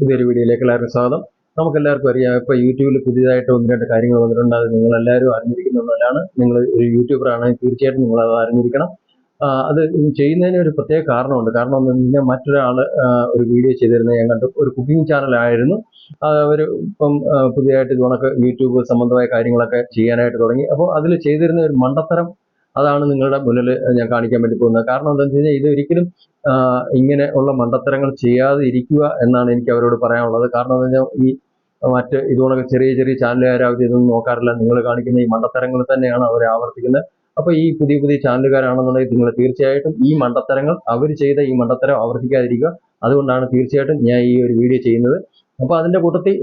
പുതിയൊരു വീഡിയോയിലേക്ക് എല്ലാവർക്കും സ്വാഗതം. നമുക്കെല്ലാവർക്കും അറിയാം, ഇപ്പോൾ യൂട്യൂബിൽ പുതിയതായിട്ട് 1-2 കാര്യങ്ങൾ വന്നിട്ടുണ്ട്. അത് നിങ്ങളെല്ലാവരും അറിഞ്ഞിരിക്കുന്നതാണ്. നിങ്ങൾ ഒരു യൂട്യൂബർ ആണെങ്കിൽ തീർച്ചയായിട്ടും നിങ്ങളത് അറിഞ്ഞിരിക്കണം. അത് ചെയ്യുന്നതിന് ഒരു പ്രത്യേക കാരണമുണ്ട്. കാരണം എന്താണെന്ന് കഴിഞ്ഞാൽ, മറ്റൊരാൾ ഒരു വീഡിയോ ചെയ്തിരുന്നത് ഞാൻ കണ്ടു. ഒരു കുക്കിംഗ് ചാനലായിരുന്നു. അവർ ഇപ്പം പുതിയതായിട്ട് ഇതുകൊണ്ടൊക്കെ യൂട്യൂബ് സംബന്ധമായ കാര്യങ്ങളൊക്കെ ചെയ്യാനായിട്ട് തുടങ്ങി. അപ്പോൾ അതിൽ ചെയ്തിരുന്ന ഒരു മണ്ടത്തരം അതാണ് നിങ്ങളുടെ മുന്നിൽ ഞാൻ കാണിക്കാൻ വേണ്ടി പോകുന്നത്. കാരണം എന്താണെന്ന് വെച്ച് കഴിഞ്ഞാൽ, ഇത് ഒരിക്കലും ഇങ്ങനെ ഉള്ള മണ്ടത്തരങ്ങൾ ചെയ്യാതെ ഇരിക്കുക എന്നാണ് എനിക്ക് അവരോട് പറയാനുള്ളത്. കാരണം എന്താ വെച്ചാൽ, ഈ മറ്റ് ഇതുകൊണ്ടൊക്കെ ചെറിയ ചെറിയ ചാനലുകാർ അവർ ഇതൊന്നും നോക്കാറില്ല. നിങ്ങൾ കാണിക്കുന്ന ഈ മണ്ടത്തരങ്ങൾ തന്നെയാണ് അവർ ആവർത്തിക്കുന്നത്. അപ്പോൾ ഈ പുതിയ പുതിയ ചാനലുകാരാണെന്നുണ്ടെങ്കിൽ നിങ്ങൾ തീർച്ചയായിട്ടും ഈ മണ്ടത്തരങ്ങൾ, അവർ ചെയ്ത ഈ മണ്ടത്തരം ആവർത്തിക്കാതിരിക്കുക. അതുകൊണ്ടാണ് തീർച്ചയായിട്ടും ഞാൻ ഈ ഒരു വീഡിയോ ചെയ്യുന്നത്. അപ്പോൾ അതിൻ്റെ കൂട്ടത്തിൽ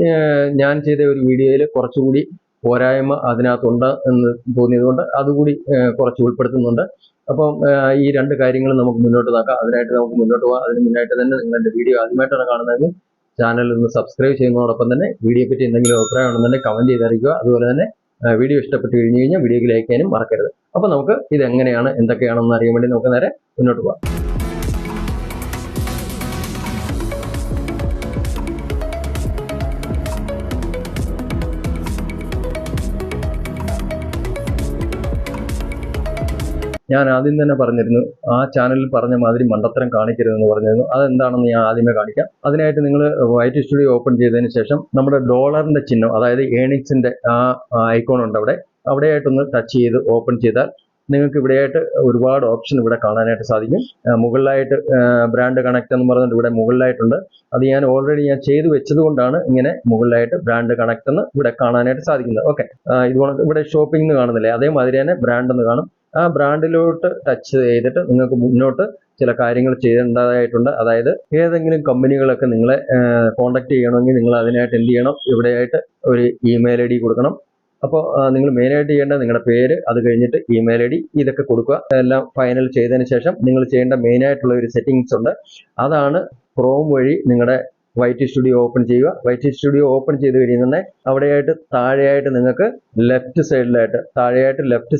ഞാൻ ചെയ്ത ഒരു വീഡിയോയിൽ കുറച്ചുകൂടി പോരായ്മ അതിനകത്തുണ്ട് എന്ന് തോന്നിയതുകൊണ്ട് അതുകൂടി കുറച്ച് ഉൾപ്പെടുത്തുന്നുണ്ട്. അപ്പം ഈ 2 കാര്യങ്ങളും നമുക്ക് മുന്നോട്ട് നോക്കാം. അതിനായിട്ട് നമുക്ക് മുന്നോട്ട് പോകാം. അതിന് മുന്നായിട്ട് തന്നെ നിങ്ങൾ എൻ്റെ വീഡിയോ ആദ്യമായിട്ടാണ് കാണുന്നതെങ്കിൽ ചാനൽ ഒന്ന് സബ്സ്ക്രൈബ് ചെയ്യുന്നതോടൊപ്പം തന്നെ വീഡിയോയെ പറ്റി എന്തെങ്കിലും അഭിപ്രായം ഉണ്ടെന്നുണ്ടെങ്കിൽ കമൻറ്റ് ചെയ്തറിയിക്കുക. അതുപോലെ തന്നെ വീഡിയോ ഇഷ്ടപ്പെട്ട് കഴിഞ്ഞ് കഴിഞ്ഞാൽ വീഡിയോയ്ക്ക് ലൈക്ക് ചെയ്യാനും മറക്കരുത്. അപ്പോൾ നമുക്ക് ഇത് എങ്ങനെയാണ് എന്തൊക്കെയാണെന്ന് അറിയാൻ വേണ്ടി നമുക്ക് നേരെ മുന്നോട്ട് പോകാം. ഞാൻ ആദ്യം തന്നെ പറഞ്ഞിരുന്നു, ആ ചാനലിൽ പറഞ്ഞ മാതിരി മണ്ടത്തരം കാണിക്കരുതെന്ന് പറഞ്ഞിരുന്നു. അതെന്താണെന്ന് ഞാൻ ആദ്യമേ കാണിക്കാം. അതിനായിട്ട് നിങ്ങൾ വൈറ്റ് സ്റ്റുഡിയോ ഓപ്പൺ ചെയ്തതിന് ശേഷം നമ്മുടെ ഡോളറിന്റെ ചിഹ്നം, അതായത് ഏണിങ്സിന്റെ ആ ഐക്കോൺ ഉണ്ട്, അവിടെയായിട്ടൊന്ന് ടച്ച് ചെയ്ത് ഓപ്പൺ ചെയ്താൽ നിങ്ങൾക്ക് ഇവിടെയായിട്ട് ഒരുപാട് ഓപ്ഷൻ ഇവിടെ കാണാനായിട്ട് സാധിക്കും. മുകളിലായിട്ട് ബ്രാൻഡ് കണക്ട് എന്ന് പറഞ്ഞിട്ട് ഇവിടെ മുകളിലായിട്ടുണ്ട്. അത് ഞാൻ ഓൾറെഡി ചെയ്തു വെച്ചത് കൊണ്ടാണ് ഇങ്ങനെ മുകളിലായിട്ട് ബ്രാൻഡ് കണക്ട് എന്ന് ഇവിടെ കാണാനായിട്ട് സാധിക്കുന്നത്. ഓക്കെ, ഇതുകൊണ്ട് ഇവിടെ ഷോപ്പിംഗ് എന്ന് കാണുന്നില്ലേ, അതേമാതിരി തന്നെ ബ്രാൻഡ് എന്ന് കാണും. ആ ബ്രാൻഡിലോട്ട് ടച്ച് ചെയ്തിട്ട് നിങ്ങൾക്ക് മുന്നോട്ട് ചില കാര്യങ്ങൾ ചെയ്യേണ്ടതായിട്ടുണ്ട്. അതായത് ഏതെങ്കിലും കമ്പനികളൊക്കെ നിങ്ങളെ കോൺടാക്ട് ചെയ്യണമെങ്കിൽ നിങ്ങൾ അതിനായിട്ട് എന്ത് ചെയ്യണം, ഇവിടെയായിട്ട് ഒരു ഇമെയിൽ ID കൊടുക്കണം. അപ്പോൾ നിങ്ങൾ മെയിനായിട്ട് ചെയ്യേണ്ടത് നിങ്ങളുടെ പേര്, അത് കഴിഞ്ഞിട്ട് ഇമെയിൽ ID ഇതൊക്കെ കൊടുക്കുക. എല്ലാം ഫൈനൽ ചെയ്തതിന് ശേഷം നിങ്ങൾ ചെയ്യേണ്ട മെയിനായിട്ടുള്ള ഒരു സെറ്റിങ്സ് ഉണ്ട്. അതാണ് ക്രോം വഴി നിങ്ങളുടെ വൈറ്റ് സ്റ്റുഡിയോ ഓപ്പൺ ചെയ്യുക. വൈറ്റ് സ്റ്റുഡിയോ ഓപ്പൺ ചെയ്ത് കഴിയുന്ന അവിടെയായിട്ട് താഴെയായിട്ട് നിങ്ങൾക്ക് ലെഫ്റ്റ്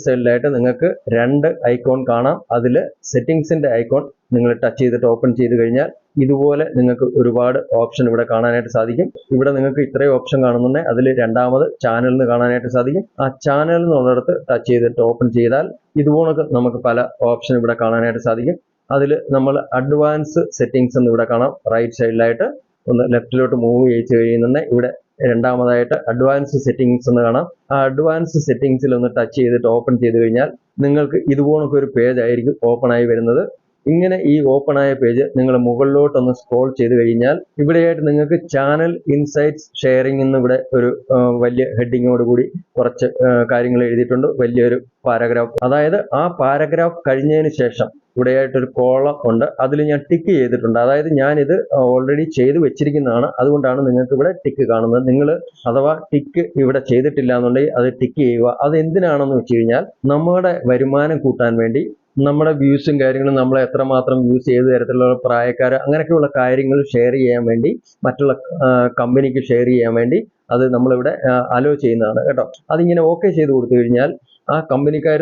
സൈഡിലായിട്ട് നിങ്ങൾക്ക് 2 ഐക്കോൺ കാണാം. അതിൽ സെറ്റിങ്സിന്റെ ഐക്കോൺ നിങ്ങൾ ടച്ച് ചെയ്തിട്ട് ഓപ്പൺ ചെയ്ത് കഴിഞ്ഞാൽ ഇതുപോലെ നിങ്ങൾക്ക് ഒരുപാട് ഓപ്ഷൻ ഇവിടെ കാണാനായിട്ട് സാധിക്കും. ഇവിടെ നിങ്ങൾക്ക് ഇത്രയും ഓപ്ഷൻ കാണുന്നുണ്ടെങ്കിൽ അതിൽ രണ്ടാമത് ചാനൽ എന്ന് കാണാനായിട്ട് സാധിക്കും. ആ ചാനൽ എന്നുള്ളിടത്ത് ടച്ച് ചെയ്തിട്ട് ഓപ്പൺ ചെയ്താൽ ഇതുപോലെ നമുക്ക് പല ഓപ്ഷൻ ഇവിടെ കാണാനായിട്ട് സാധിക്കും. അതിൽ നമ്മൾ അഡ്വാൻസ് സെറ്റിങ്സ് എന്ന് ഇവിടെ കാണാം. റൈറ്റ് സൈഡിലായിട്ട് ഒന്ന് ലെഫ്റ്റിലോട്ട് മൂവ് ചെയ്ത് കഴിയുന്ന ഇവിടെ രണ്ടാമതായിട്ട് അഡ്വാൻസ് സെറ്റിങ്സ് എന്ന് കാണാം. ആ അഡ്വാൻസ് സെറ്റിങ്സിൽ ഒന്ന് ടച്ച് ചെയ്തിട്ട് ഓപ്പൺ ചെയ്ത് കഴിഞ്ഞാൽ നിങ്ങൾക്ക് ഇതുപോലൊക്കെ ഒരു പേജ് ആയിരിക്കും ഓപ്പൺ ആയി വരുന്നത്. ഇങ്ങനെ ഈ ഓപ്പൺ ആയ പേജ് നിങ്ങൾ മുകളിലോട്ടൊന്ന് സ്ക്രോൾ ചെയ്ത് കഴിഞ്ഞാൽ ഇവിടെയായിട്ട് നിങ്ങൾക്ക് ചാനൽ ഇൻസൈറ്റ്സ് ഷെയറിംഗ് എന്ന് ഇവിടെ ഒരു വലിയ ഹെഡിങ്ങോട് കൂടി കുറച്ച് കാര്യങ്ങൾ എഴുതിയിട്ടുണ്ട്. വലിയൊരു പാരഗ്രാഫ്, അതായത് ആ പാരഗ്രാഫ് കഴിഞ്ഞതിന് ശേഷം ഇവിടെയായിട്ടൊരു കോളം ഉണ്ട്. അതിൽ ഞാൻ ടിക്ക് ചെയ്തിട്ടുണ്ട്. അതായത് ഞാനിത് ഓൾറെഡി ചെയ്ത് വെച്ചിരിക്കുന്നതാണ്. അതുകൊണ്ടാണ് നിങ്ങൾക്ക് ഇവിടെ ടിക്ക് കാണുന്നത്. നിങ്ങൾ അഥവാ ടിക്ക് ഇവിടെ ചെയ്തിട്ടില്ല എന്നുണ്ടെങ്കിൽ അത് ടിക്ക് ചെയ്യുക. അത് എന്തിനാണെന്ന് വെച്ച് കഴിഞ്ഞാൽ നമ്മുടെ വരുമാനം കൂട്ടാൻ വേണ്ടി, നമ്മുടെ വ്യൂസും കാര്യങ്ങളും നമ്മളെ എത്രമാത്രം വ്യൂസ്, ഏത് തരത്തിലുള്ള പ്രായക്കാർ, അങ്ങനെയൊക്കെയുള്ള കാര്യങ്ങൾ ഷെയർ ചെയ്യാൻ വേണ്ടി, മറ്റുള്ള കമ്പനിക്ക് ഷെയർ ചെയ്യാൻ വേണ്ടി അത് നമ്മളിവിടെ അലോ ചെയ്യുന്നതാണ് കേട്ടോ. അതിങ്ങനെ ഓക്കെ ചെയ്ത് കൊടുത്തു കഴിഞ്ഞാൽ ആ കമ്പനിക്കാർ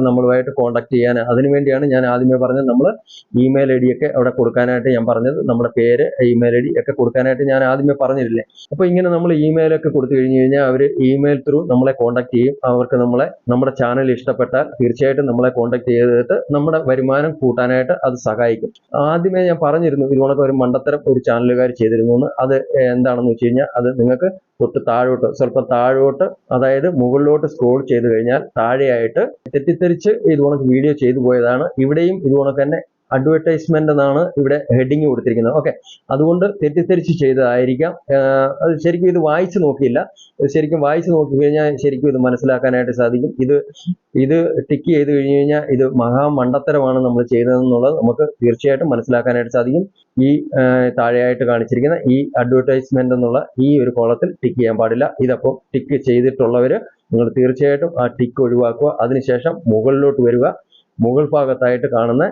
നമ്മളുമായിട്ട് കോൺടാക്ട് ചെയ്യാൻ, അതിനുവേണ്ടിയാണ് ഞാൻ ആദ്യമേ പറഞ്ഞത് നമ്മൾ ഇമെയിൽ ID ഒക്കെ അവിടെ കൊടുക്കാനായിട്ട് ഞാൻ പറഞ്ഞത്. നമ്മുടെ പേര്, ഇമെയിൽ ID ഒക്കെ കൊടുക്കാനായിട്ട് ഞാൻ ആദ്യമേ പറഞ്ഞിട്ടില്ലേ. അപ്പോൾ ഇങ്ങനെ നമ്മൾ ഇമെയിലൊക്കെ കൊടുത്തു കഴിഞ്ഞ് കഴിഞ്ഞാൽ അവർ ഇമെയിൽ ത്രൂ നമ്മളെ കോൺടാക്ട് ചെയ്യും. അവർക്ക് നമ്മുടെ ചാനൽ ഇഷ്ടപ്പെട്ടാൽ തീർച്ചയായിട്ടും നമ്മളെ കോൺടാക്ട് ചെയ്തിട്ട് നമ്മുടെ വരുമാനം കൂട്ടാനായിട്ട് അത് സഹായിക്കും. ആദ്യമേ ഞാൻ പറഞ്ഞിരുന്നു ഇതുകൊണ്ടൊക്കെ ഒരു മണ്ടത്തരം ഒരു ചാനലുകാർ ചെയ്തിരുന്നു എന്ന്. അത് എന്താണെന്ന് വെച്ച് കഴിഞ്ഞാൽ, അത് നിങ്ങൾക്ക് തൊട്ട് താഴോട്ട്, സ്വല്പം താഴോട്ട്, അതായത് മുകളിലോട്ട് സ്ക്രോൾ ചെയ്ത് കഴിഞ്ഞാൽ താഴെയായിട്ട് തെറ്റിദ്ധരിച്ച് ഇതുകൊണ്ട് വീഡിയോ ചെയ്തു പോയതാണ്. ഇവിടെയും ഇതുകൊണ്ട് തന്നെ അഡ്വർടൈസ്മെന്റ് എന്നാണ് ഇവിടെ ഹെഡിങ് കൊടുത്തിരിക്കുന്നത്. ഓക്കെ, അതുകൊണ്ട് തെറ്റിദ്ധരിച്ച് ചെയ്തതായിരിക്കാം. അത് ശരിക്കും ഇത് വായിച്ചു നോക്കിയില്ല. ശരിക്കും വായിച്ചു നോക്കി കഴിഞ്ഞാൽ ശരിക്കും ഇത് മനസ്സിലാക്കാനായിട്ട് സാധിക്കും. ഇത് ടിക്ക് ചെയ്ത് കഴിഞ്ഞ് കഴിഞ്ഞാൽ ഇത് മഹാമണ്ടത്തരമാണ് നമ്മൾ ചെയ്തതെന്നുള്ളത് നമുക്ക് തീർച്ചയായിട്ടും മനസ്സിലാക്കാനായിട്ട് സാധിക്കും. ഈ താഴെയായിട്ട് കാണിച്ചിരിക്കുന്ന ഈ അഡ്വർടൈസ്മെന്റ് എന്നുള്ള ഈ ഒരു കോളത്തിൽ ടിക്ക് ചെയ്യാൻ പാടില്ല. ഇതപ്പോൾ ടിക്ക് ചെയ്തിട്ടുള്ളവർ നിങ്ങൾ തീർച്ചയായിട്ടും ആ ടിക്ക് ഒഴിവാക്കുക. അതിനുശേഷം മുകളിലോട്ട് വരിക. മുകൾ ഭാഗത്തായിട്ട് കാണുന്ന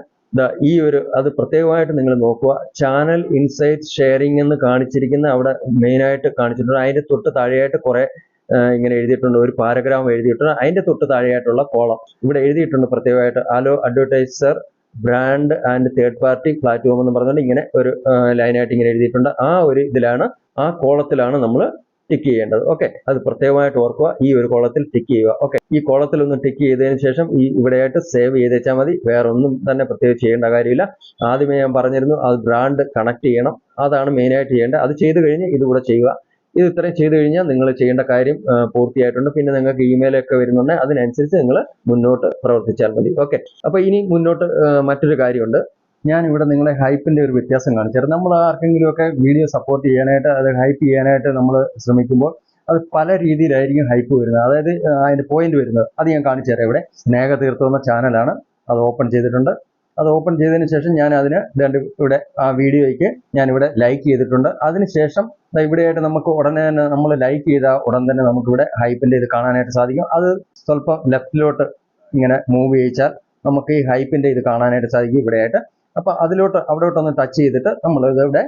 ഈ ഒരു, അത് പ്രത്യേകമായിട്ട് നിങ്ങൾ നോക്കുക. ചാനൽ ഇൻസൈറ്റ് ഷെയറിംഗ് എന്ന് കാണിച്ചിരിക്കുന്ന അവിടെ മെയിനായിട്ട് കാണിച്ചിട്ടുണ്ട്. അതിന്റെ തൊട്ട് താഴെയായിട്ട് കുറെ ഇങ്ങനെ എഴുതിയിട്ടുണ്ട്, ഒരു പാരഗ്രാഫ് എഴുതിയിട്ടുണ്ട്. അതിന്റെ തൊട്ട് താഴെയായിട്ടുള്ള കോളം ഇവിടെ എഴുതിയിട്ടുണ്ട് പ്രത്യേകമായിട്ട്, hello advertiser brand and third party platform എന്ന് പറഞ്ഞുകൊണ്ട് ഇങ്ങനെ ഒരു ലൈനായിട്ട് ഇങ്ങനെ എഴുതിയിട്ടുണ്ട്. ആ ഒരു ഇതിലാണ്, ആ കോളത്തിലാണ് നമ്മൾ ടിക്ക് ചെയ്യേണ്ടത്. ഓക്കെ, അത് പ്രത്യേകമായിട്ട് ഓർക്കുക. ഈ ഒരു കോളത്തിൽ ടിക്ക് ചെയ്യുക. ഓക്കെ, ഈ കോളത്തിൽ ഒന്ന് ടിക്ക് ചെയ്തതിന് ശേഷം ഈ ഇവിടെയായിട്ട് സേവ് ചെയ്ത് വെച്ചാൽ മതി. വേറെ ഒന്നും തന്നെ പ്രത്യേകിച്ച് ചെയ്യേണ്ട കാര്യമില്ല. ആദ്യമേ ഞാൻ പറഞ്ഞിരുന്നു അത് ബ്രാൻഡ് കണക്ട് ചെയ്യണം, അതാണ് മെയിനായിട്ട് ചെയ്യേണ്ടത്. അത് ചെയ്ത് കഴിഞ്ഞ് ഇതുകൂടെ ചെയ്യുക. ഇത് ഇത്രയും ചെയ്ത് കഴിഞ്ഞാൽ നിങ്ങൾ ചെയ്യേണ്ട കാര്യം പൂർത്തിയായിട്ടുണ്ട്. പിന്നെ നിങ്ങൾക്ക് ഇമെയിലൊക്കെ വരുന്നുണ്ടെങ്കിൽ അതിനനുസരിച്ച് നിങ്ങൾ മുന്നോട്ട് പ്രവർത്തിച്ചാൽ മതി. ഓക്കെ, അപ്പോൾ ഇനി മുന്നോട്ട് മറ്റൊരു കാര്യമുണ്ട്. ഞാൻ ഇവിടെ നിങ്ങളെ ഹൈപ്പിന്റെ ഒരു വ്യത്യാസം കാണിച്ചു. നമ്മൾ ആർക്കെങ്കിലുമൊക്കെ വീഡിയോ സപ്പോർട്ട് ചെയ്യാനായിട്ട്, അത് ഹൈപ്പ് ചെയ്യാനായിട്ട് നമ്മൾ ശ്രമിക്കുമ്പോൾ അത് പല രീതിയിലായിരിക്കും ഹൈപ്പ് വരുന്നത്. അതായത് അതിന്റെ പോയിന്റ് വരുന്നത്. അത് ഞാൻ കാണിച്ചു തരാം. ഇവിടെ സ്നേഹതീർത്ഥം എന്ന ചാനലാണ്, അത് ഓപ്പൺ ചെയ്തിട്ടുണ്ട്. അത് ഓപ്പൺ ചെയ്തതിന് ശേഷം ഞാൻ അതിന് ഇവിടെ ആ വീഡിയോയ്ക്ക് ഞാനിവിടെ ലൈക്ക് ചെയ്തിട്ടുണ്ട്. അതിനുശേഷം ഇവിടെയായിട്ട് നമുക്ക് ഉടനെ തന്നെ നമ്മൾ ലൈക്ക് ചെയ്ത ഉടൻ തന്നെ നമുക്കിവിടെ ഹൈപ്പിന്റെ ഇത് കാണാനായിട്ട് സാധിക്കും. അത് സ്വല്പം ലെഫ്റ്റിലോട്ട് ഇങ്ങനെ മൂവ് ചെയ്യിച്ചാൽ നമുക്ക് ഈ ഹൈപ്പിന്റെ ഇത് കാണാനായിട്ട് സാധിക്കും ഇവിടെയായിട്ട്. അപ്പൊ അവിടോട്ടൊന്ന് ടച്ച് ചെയ്തിട്ട് നമ്മൾ ഇതിവിടെ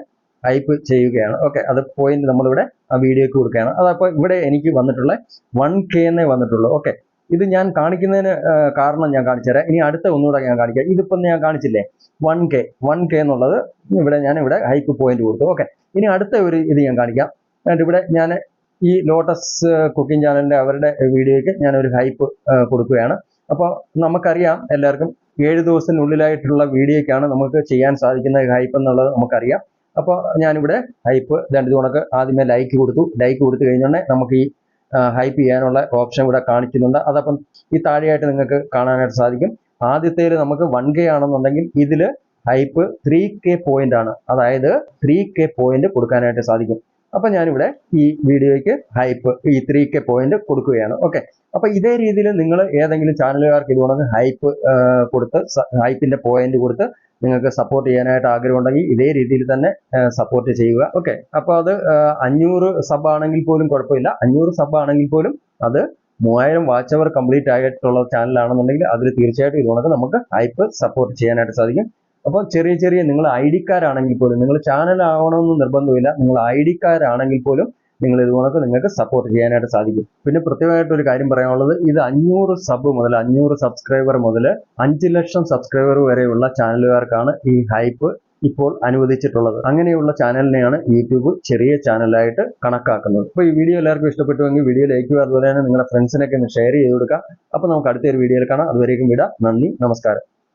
ഹൈപ്പ് ചെയ്യുകയാണ്. ഓക്കെ, അത് പോയിന്റ് നമ്മളിവിടെ ആ വീഡിയോക്ക് കൊടുക്കുകയാണ്. അതപ്പോൾ ഇവിടെ എനിക്ക് വന്നിട്ടുള്ള 1K എന്നേ വന്നിട്ടുള്ളൂ. ഓക്കെ, ഇത് ഞാൻ കാണിക്കുന്നതിന് കാരണം ഞാൻ കാണിച്ചു തരാം. ഇനി അടുത്ത ഒന്നുകൂടെ ഞാൻ കാണിക്കാം. ഇതിപ്പം ഞാൻ കാണിച്ചില്ലേ 1K എന്നുള്ളത്, ഇവിടെ ഹൈപ്പ് പോയിന്റ് കൊടുത്തു. ഓക്കെ, ഇനി അടുത്ത ഒരു ഇത് ഞാൻ കാണിക്കാം. എന്നിട്ട് ഇവിടെ ഞാൻ ഈ ലോട്ടസ് കുക്കിംഗ് ചാനലിന്റെ അവരുടെ വീഡിയോയ്ക്ക് ഞാൻ ഒരു ഹൈപ്പ് കൊടുക്കുകയാണ്. അപ്പോൾ നമുക്കറിയാം എല്ലാവർക്കും 7 ദിവസത്തിനുള്ളിലായിട്ടുള്ള വീഡിയോയ്ക്കാണ് നമുക്ക് ചെയ്യാൻ സാധിക്കുന്ന ഹൈപ്പ് എന്നുള്ളത് നമുക്കറിയാം. അപ്പോൾ ഞാനിവിടെ ഹൈപ്പ് രണ്ട് കണക്ക് ആദ്യമേ ലൈക്ക് കൊടുത്തു കഴിഞ്ഞാൽ നമുക്ക് ഈ ഹൈപ്പ് ചെയ്യാനുള്ള ഓപ്ഷൻ ഇവിടെ കാണിക്കുന്നുണ്ട്. അതപ്പം ഈ താഴെയായിട്ട് നിങ്ങൾക്ക് കാണാനായിട്ട് സാധിക്കും. ആദ്യത്തേൽ നമുക്ക് 1K ആണെന്നുണ്ടെങ്കിൽ ഇതിൽ ഹൈപ്പ് 3K പോയിന്റ് ആണ്. അതായത് 3K പോയിന്റ് കൊടുക്കാനായിട്ട് സാധിക്കും. അപ്പൊ ഞാനിവിടെ ഈ വീഡിയോയ്ക്ക് ഹൈപ്പ് ഈ 3K പോയിന്റ് കൊടുക്കുകയാണ്. ഓക്കെ, അപ്പൊ ഇതേ രീതിയിൽ നിങ്ങൾ ഏതെങ്കിലും ചാനലുകാർക്ക് ഇതുകൊണ്ട് ഹൈപ്പ് കൊടുത്ത് ഹൈപ്പിന്റെ പോയിന്റ് കൊടുത്ത് നിങ്ങൾക്ക് സപ്പോർട്ട് ചെയ്യാനായിട്ട് ആഗ്രഹമുണ്ടെങ്കിൽ ഇതേ രീതിയിൽ തന്നെ സപ്പോർട്ട് ചെയ്യുക. ഓക്കെ, അപ്പോൾ അത് 500 സബ് ആണെങ്കിൽ പോലും കുഴപ്പമില്ല. 500 സബ് ആണെങ്കിൽ പോലും അത് 3000 വാച്ച് അവർ കംപ്ലീറ്റ് ആയിട്ടുള്ള ചാനലാണെന്നുണ്ടെങ്കിൽ അതിൽ തീർച്ചയായിട്ടും ഇതുകൊണ്ട് നമുക്ക് ഹൈപ്പ് സപ്പോർട്ട് ചെയ്യാനായിട്ട് സാധിക്കും. അപ്പോൾ ചെറിയ നിങ്ങൾ ഐഡിക്കാരാണെങ്കിൽ പോലും, നിങ്ങൾ ചാനൽ ആവണമെന്ന് നിർബന്ധമില്ല, നിങ്ങൾ ഐഡിക്കാരാണെങ്കിൽ പോലും നിങ്ങൾ ഇതുകൊണ്ട് നിങ്ങൾക്ക് സപ്പോർട്ട് ചെയ്യാനായിട്ട് സാധിക്കും. പിന്നെ പ്രത്യേകമായിട്ട് ഒരു കാര്യം പറയാനുള്ളത്, ഇത് 500 സബ് മുതൽ 500 സബ്സ്ക്രൈബർ മുതൽ 5 ലക്ഷം സബ്സ്ക്രൈബർ വരെയുള്ള ചാനലുകാർക്കാണ് ഈ ഹൈപ്പ് ഇപ്പോൾ അനുവദിച്ചിട്ടുള്ളത്. അങ്ങനെയുള്ള ചാനലിനെയാണ് യൂട്യൂബ് ചെറിയ ചാനലായിട്ട് കണക്കാക്കുന്നത്. അപ്പോൾ ഈ വീഡിയോ എല്ലാവർക്കും ഇഷ്ടപ്പെട്ടുവെങ്കിൽ വീഡിയോ ലൈക്ക് ചെയ്യുക, അതുപോലെ തന്നെ നിങ്ങളുടെ ഫ്രണ്ട്സിനൊക്കെ ഒന്ന് ഷെയർ ചെയ്ത് കൊടുക്കുക. അപ്പോൾ നമുക്ക് അടുത്തൊരു വീഡിയോയിൽ കാണാം. അതുവരേക്കും വിടാം. നന്ദി, നമസ്കാരം.